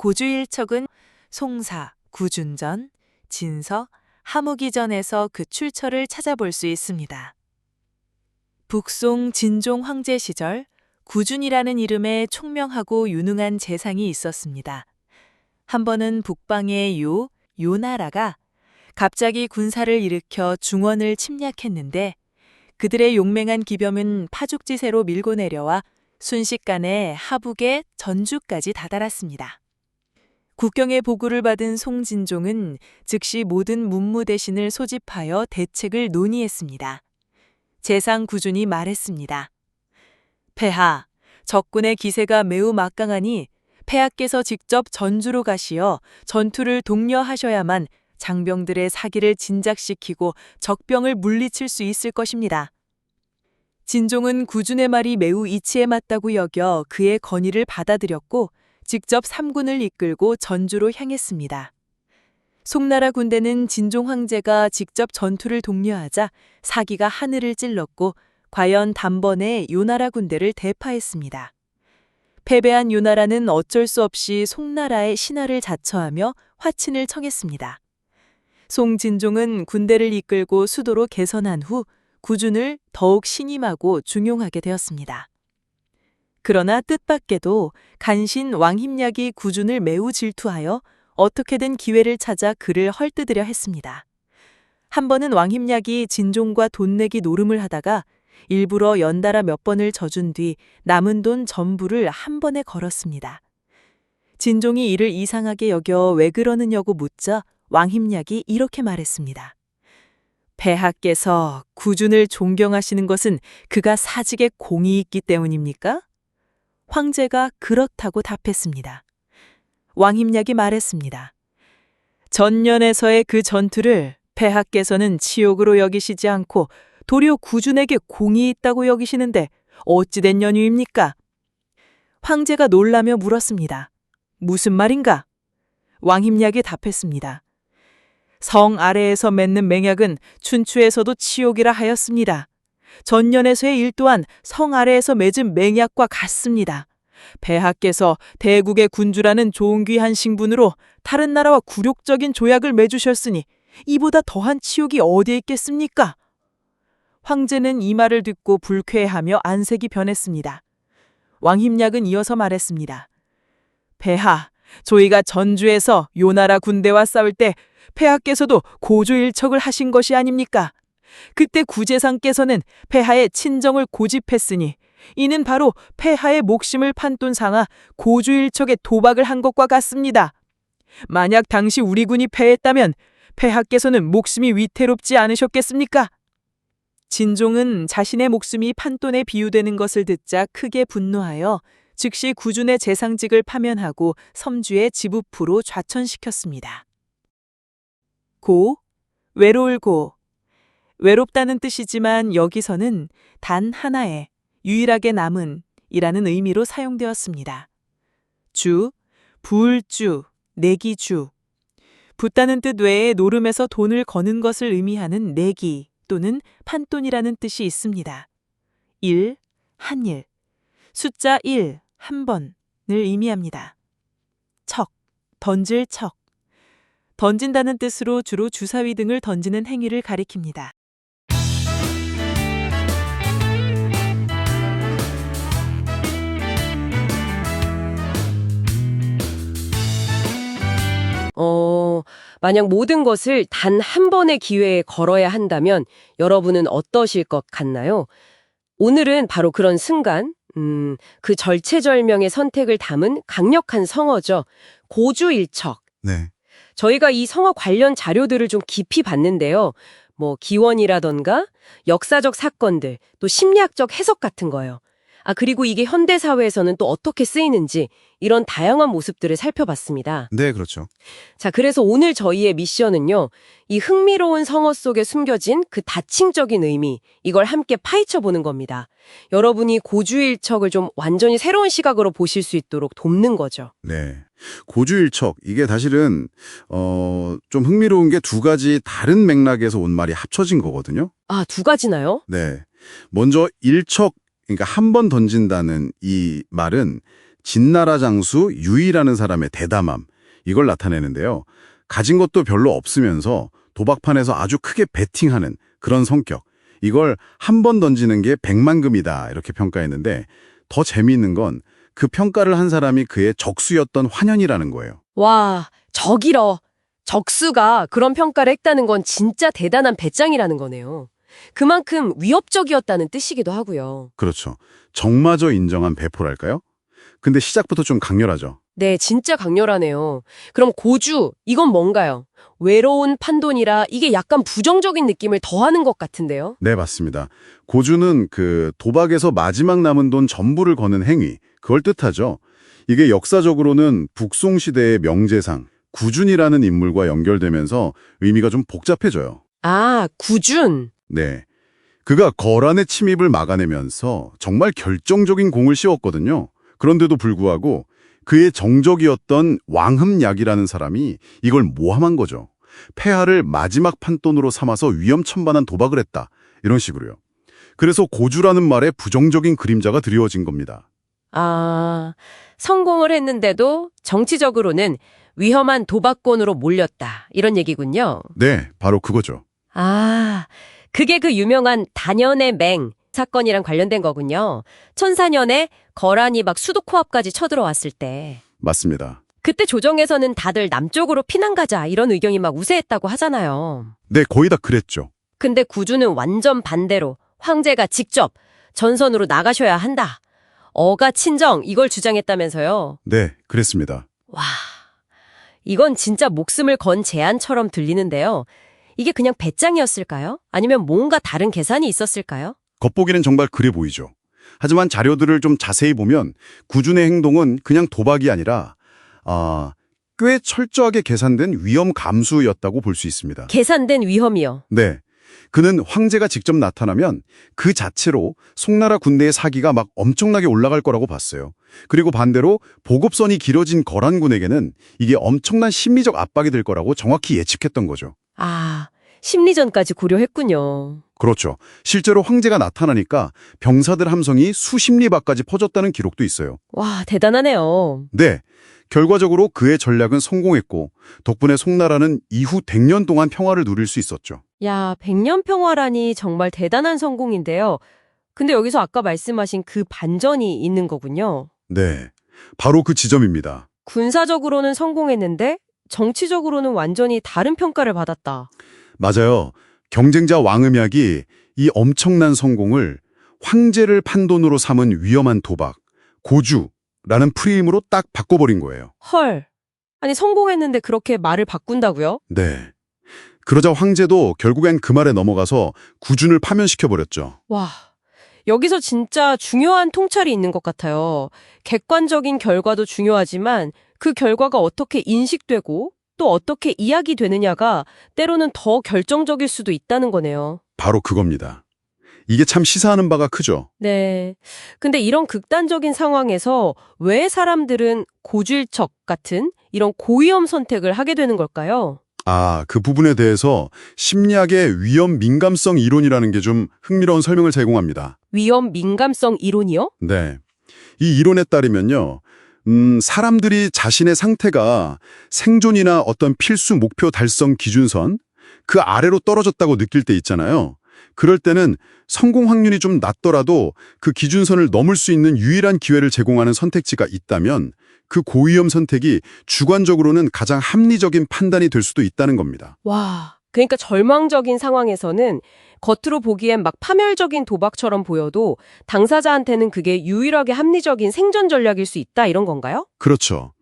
고주일척은 송사, 구준전, 진서, 하무기전에서 그 출처를 찾아볼 수 있습니다. 북송 진종 황제 시절 구준이라는 이름의 총명하고 유능한 재상이 있었습니다. 한 번은 북방의 요나라가 갑자기 군사를 일으켜 중원을 침략했는데 그들의 용맹한 기병은 파죽지세로 밀고 내려와 순식간에 하북의 전주까지 다다랐습니다. 국경의 보고를 받은 송진종은 즉시 모든 문무 대신을 소집하여 대책을 논의했습니다. 재상 구준이 말했습니다. 폐하, 적군의 기세가 매우 막강하니 폐하께서 직접 전주로 가시어 전투를 독려하셔야만 장병들의 사기를 진작시키고 적병을 물리칠 수 있을 것입니다. 진종은 구준의 말이 매우 이치에 맞다고 여겨 그의 건의를 받아들였고 직접 3군을 이끌고 전주로 향했습니다. 송나라 군대는 진종 황제가 직접 전투를 독려하자 사기가 하늘을 찔렀고 과연 단번에 요나라 군대를 대파했습니다. 패배한 요나라는 어쩔 수 없이 송나라의 신하를 자처하며 화친을 청했습니다. 송진종은 군대를 이끌고 수도로 개선한 후 구준을 더욱 신임하고 중용하게 되었습니다. 그러나 뜻밖에도 간신 왕힘약이 구준을 매우 질투하여 어떻게든 기회를 찾아 그를 헐뜯으려 했습니다. 한 번은 왕힘약이 진종과 돈 내기 노름을 하다가 일부러 연달아 몇 번을 져준 뒤 남은 돈 전부를 한 번에 걸었습니다. 진종이 이를 이상하게 여겨 왜 그러느냐고 묻자 왕힘약이 이렇게 말했습니다. 폐하께서 구준을 존경하시는 것은 그가 사직에 공이 있기 때문입니까? 황제가 그렇다고 답했습니다. 왕힘약이 말했습니다. 전년에서의 그 전투를 폐하께서는 치욕으로 여기시지 않고 도리어 구준에게 공이 있다고 여기시는데 어찌된 연유입니까? 황제가 놀라며 물었습니다. 무슨 말인가? 왕힘약이 답했습니다. 성 아래에서 맺는 맹약은 춘추에서도 치욕이라 하였습니다. 전년에서의 일 또한 성 아래에서 맺은 맹약과 같습니다. 폐하께서 대국의 군주라는 존귀한 신분으로 다른 나라와 굴욕적인 조약을 맺으셨으니 이보다 더한 치욕이 어디에 있겠습니까? 황제는 이 말을 듣고 불쾌해하며 안색이 변했습니다. 왕힘약은 이어서 말했습니다. 폐하, 저희가 전주에서 요나라 군대와 싸울 때 폐하께서도 고조일척을 하신 것이 아닙니까? 그때 구제상께서는 폐하의 친정을 고집했으니 이는 바로 폐하의 목심을 판돈 삼아 고조일척에 도박을 한 것과 같습니다. 만약 당시 우리 군이 패했다면 폐하께서는 목숨이 위태롭지 않으셨겠습니까? 진종은 자신의 목숨이 판돈에 비유되는 것을 듣자 크게 분노하여 즉시 구준의 재상직을 파면하고 섬주의 지부프로 좌천시켰습니다. 외로울 고. 외롭다는 뜻이지만 여기서는 단 하나의 유일하게 남은 이라는 의미로 사용되었습니다. 부을주, 내기주. 붓다는 뜻 외에 노름에서 돈을 거는 것을 의미하는 내기 또는 판돈이라는 뜻이 있습니다. 한일. 숫자 1, 한 번을 의미합니다. 던질 척. 던진다는 뜻으로 주로 주사위 등을 던지는 행위를 가리킵니다. 만약 모든 것을 단 한 번의 기회에 걸어야 한다면 여러분은 어떠실 것 같나요? 오늘은 바로 그런 순간, 그 절체절명의 선택을 담은 강력한 성어죠. 고주일척. 네. 저희가 이 성어 관련 자료들을 좀 깊이 봤는데요. 기원이라던가 역사적 사건들, 또 심리학적 해석 같은 거요. 그리고 이게 현대 사회에서는 또 어떻게 쓰이는지 이런 다양한 모습들을 살펴봤습니다. 네, 그렇죠. 자, 그래서 오늘 저희의 미션은요. 이 흥미로운 성어 속에 숨겨진 그 다층적인 의미, 이걸 함께 파헤쳐 보는 겁니다. 여러분이 고주일척을 좀 완전히 새로운 시각으로 보실 수 있도록 돕는 거죠. 네. 고주일척, 이게 사실은 좀 흥미로운 게 두 가지 다른 맥락에서 온 말이 합쳐진 거거든요. 두 가지나요? 네. 먼저 일척, 그러니까 한 번 던진다는 이 말은 진나라 장수 유이라는 사람의 대담함, 이걸 나타내는데요. 가진 것도 별로 없으면서 도박판에서 아주 크게 베팅하는 그런 성격, 이걸 한 번 던지는 게 100만 금이다 이렇게 평가했는데 더 재미있는 건 그 평가를 한 사람이 그의 적수였던 환현이라는 거예요. 와, 적이러. 적수가 그런 평가를 했다는 건 진짜 대단한 배짱이라는 거네요. 그만큼 위협적이었다는 뜻이기도 하고요. 그렇죠. 적마저 인정한 배포랄까요? 근데 시작부터 좀 강렬하죠. 네, 진짜 강렬하네요. 그럼 고주, 이건 뭔가요? 외로운 판돈이라 이게 약간 부정적인 느낌을 더하는 것 같은데요? 네, 맞습니다. 고주는 그 도박에서 마지막 남은 돈 전부를 거는 행위, 그걸 뜻하죠. 이게 역사적으로는 북송시대의 명재상, 구준이라는 인물과 연결되면서 의미가 좀 복잡해져요. 아, 구준. 네. 그가 거란의 침입을 막아내면서 정말 결정적인 공을 씌웠거든요. 그런데도 불구하고 그의 정적이었던 왕흠약이라는 사람이 이걸 모함한 거죠. 폐하를 마지막 판돈으로 삼아서 위험천만한 도박을 했다. 이런 식으로요. 그래서 고주라는 말에 부정적인 그림자가 드리워진 겁니다. 아, 성공을 했는데도 정치적으로는 위험한 도박꾼으로 몰렸다. 이런 얘기군요. 네, 바로 그거죠. 아, 그게 그 유명한 단연의 맹 사건이랑 관련된 거군요. 1004년에 거란이 막 수도 코앞까지 쳐들어왔을 때. 맞습니다. 그때 조정에서는 다들 남쪽으로 피난 가자 이런 의견이 막 우세했다고 하잖아요. 네, 거의 다 그랬죠. 근데 구주는 완전 반대로 황제가 직접 전선으로 나가셔야 한다. 어가 친정 이걸 주장했다면서요. 네, 그랬습니다. 와, 이건 진짜 목숨을 건 제안처럼 들리는데요. 이게 그냥 배짱이었을까요? 아니면 뭔가 다른 계산이 있었을까요? 겉보기는 정말 그래 보이죠. 하지만 자료들을 좀 자세히 보면 구준의 행동은 그냥 도박이 아니라 꽤 철저하게 계산된 위험 감수였다고 볼 수 있습니다. 계산된 위험이요. 네. 그는 황제가 직접 나타나면 그 자체로 송나라 군대의 사기가 막 엄청나게 올라갈 거라고 봤어요. 그리고 반대로 보급선이 길어진 거란군에게는 이게 엄청난 심리적 압박이 될 거라고 정확히 예측했던 거죠. 아, 심리전까지 고려했군요. 그렇죠. 실제로 황제가 나타나니까 병사들 함성이 수십 리 밖까지 퍼졌다는 기록도 있어요. 와, 대단하네요. 네. 결과적으로 그의 전략은 성공했고 덕분에 송나라는 이후 100년 동안 평화를 누릴 수 있었죠. 야, 100년 평화라니 정말 대단한 성공인데요. 근데 여기서 아까 말씀하신 그 반전이 있는 거군요. 네. 바로 그 지점입니다. 군사적으로는 성공했는데 정치적으로는 완전히 다른 평가를 받았다. 맞아요. 경쟁자 왕음약이 이 엄청난 성공을 황제를 판돈으로 삼은 위험한 도박, 고주라는 프레임으로 딱 바꿔버린 거예요. 헐. 아니 성공했는데 그렇게 말을 바꾼다고요? 네. 그러자 황제도 결국엔 그 말에 넘어가서 구준을 파면시켜버렸죠. 와. 여기서 진짜 중요한 통찰이 있는 것 같아요. 객관적인 결과도 중요하지만 그 결과가 어떻게 인식되고 또 어떻게 이야기되느냐가 때로는 더 결정적일 수도 있다는 거네요. 바로 그겁니다. 이게 참 시사하는 바가 크죠. 네. 근데 이런 극단적인 상황에서 왜 사람들은 고질적 같은 이런 고위험 선택을 하게 되는 걸까요? 그 부분에 대해서 심리학의 위험 민감성 이론이라는 게 좀 흥미로운 설명을 제공합니다. 위험 민감성 이론이요? 네. 이 이론에 따르면요. 사람들이 자신의 상태가 생존이나 어떤 필수 목표 달성 기준선, 그 아래로 떨어졌다고 느낄 때 있잖아요. 그럴 때는 성공 확률이 좀 낮더라도 그 기준선을 넘을 수 있는 유일한 기회를 제공하는 선택지가 있다면 그 고위험 선택이 주관적으로는 가장 합리적인 판단이 될 수도 있다는 겁니다. 와, 그러니까 절망적인 상황에서는 겉으로 보기엔 막 파멸적인 도박처럼 보여도 당사자한테는 그게 유일하게 합리적인 생존 전략일 수 있다 이런 건가요? 그렇죠.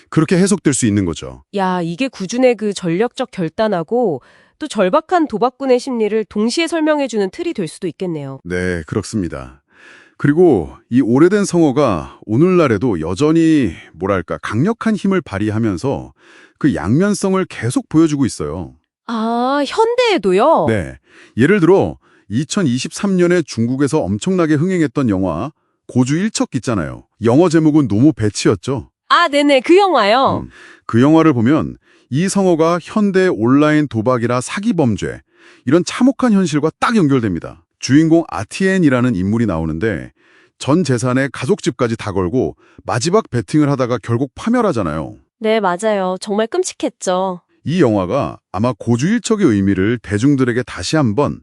그렇게 해석될 수 있는 거죠. 야, 이게 구준의 그 전략적 결단하고 또 절박한 도박꾼의 심리를 동시에 설명해주는 틀이 될 수도 있겠네요. 네, 그렇습니다. 그리고 이 오래된 성어가 오늘날에도 여전히 뭐랄까 강력한 힘을 발휘하면서 그 양면성을 계속 보여주고 있어요. 아, 현대에도요? 네, 예를 들어 2023년에 중국에서 엄청나게 흥행했던 영화 고주 일척 있잖아요. 영어 제목은 노모 배치였죠. 아, 네네, 그 영화요. 그 영화를 보면 이 성어가 현대 온라인 도박이라 사기 범죄 이런 참혹한 현실과 딱 연결됩니다. 주인공 아티엔이라는 인물이 나오는데 전 재산에 가족집까지 다 걸고 마지막 베팅을 하다가 결국 파멸하잖아요. 네, 맞아요. 정말 끔찍했죠. 이 영화가 아마 고주일척의 의미를 대중들에게 다시 한번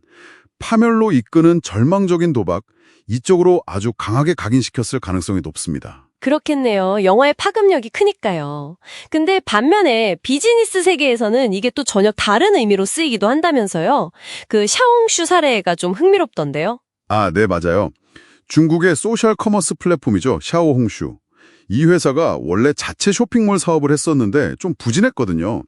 파멸로 이끄는 절망적인 도박, 이쪽으로 아주 강하게 각인시켰을 가능성이 높습니다. 그렇겠네요. 영화의 파급력이 크니까요. 근데 반면에 비즈니스 세계에서는 이게 또 전혀 다른 의미로 쓰이기도 한다면서요. 그 샤옹슈 사례가 좀 흥미롭던데요. 아, 네, 맞아요. 중국의 소셜 커머스 플랫폼이죠. 샤오홍슈. 이 회사가 원래 자체 쇼핑몰 사업을 했었는데 좀 부진했거든요.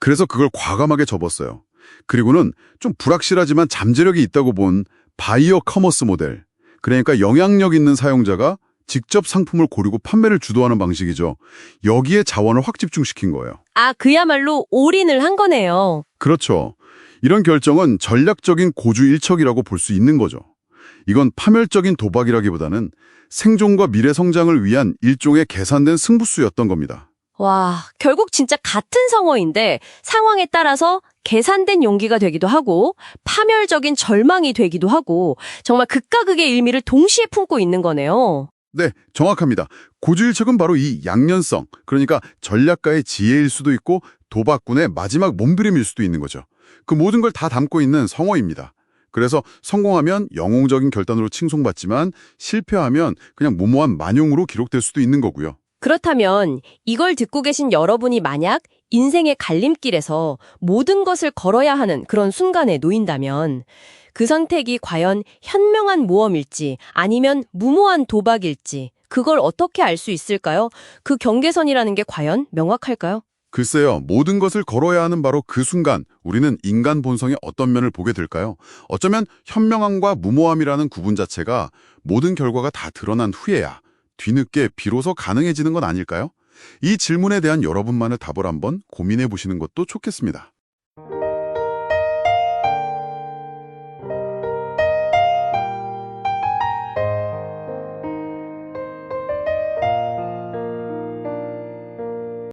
그래서 그걸 과감하게 접었어요. 그리고는 좀 불확실하지만 잠재력이 있다고 본 바이어 커머스 모델. 그러니까 영향력 있는 사용자가 직접 상품을 고르고 판매를 주도하는 방식이죠. 여기에 자원을 확 집중시킨 거예요. 아, 그야말로 올인을 한 거네요. 그렇죠. 이런 결정은 전략적인 고주일척이라고 볼 수 있는 거죠. 이건 파멸적인 도박이라기보다는 생존과 미래 성장을 위한 일종의 계산된 승부수였던 겁니다. 와, 결국 진짜 같은 상어인데 상황에 따라서 계산된 용기가 되기도 하고 파멸적인 절망이 되기도 하고 정말 극과 극의 일미를 동시에 품고 있는 거네요. 네, 정확합니다. 고주일척은 바로 이 양면성, 그러니까 전략가의 지혜일 수도 있고 도박꾼의 마지막 몸부림일 수도 있는 거죠. 그 모든 걸 다 담고 있는 성어입니다. 그래서 성공하면 영웅적인 결단으로 칭송받지만 실패하면 그냥 무모한 만용으로 기록될 수도 있는 거고요. 그렇다면 이걸 듣고 계신 여러분이 만약 인생의 갈림길에서 모든 것을 걸어야 하는 그런 순간에 놓인다면 그 선택이 과연 현명한 모험일지 아니면 무모한 도박일지 그걸 어떻게 알 수 있을까요? 그 경계선이라는 게 과연 명확할까요? 글쎄요, 모든 것을 걸어야 하는 바로 그 순간 우리는 인간 본성의 어떤 면을 보게 될까요? 어쩌면 현명함과 무모함이라는 구분 자체가 모든 결과가 다 드러난 후에야 뒤늦게 비로소 가능해지는 건 아닐까요? 이 질문에 대한 여러분만의 답을 한번 고민해 보시는 것도 좋겠습니다.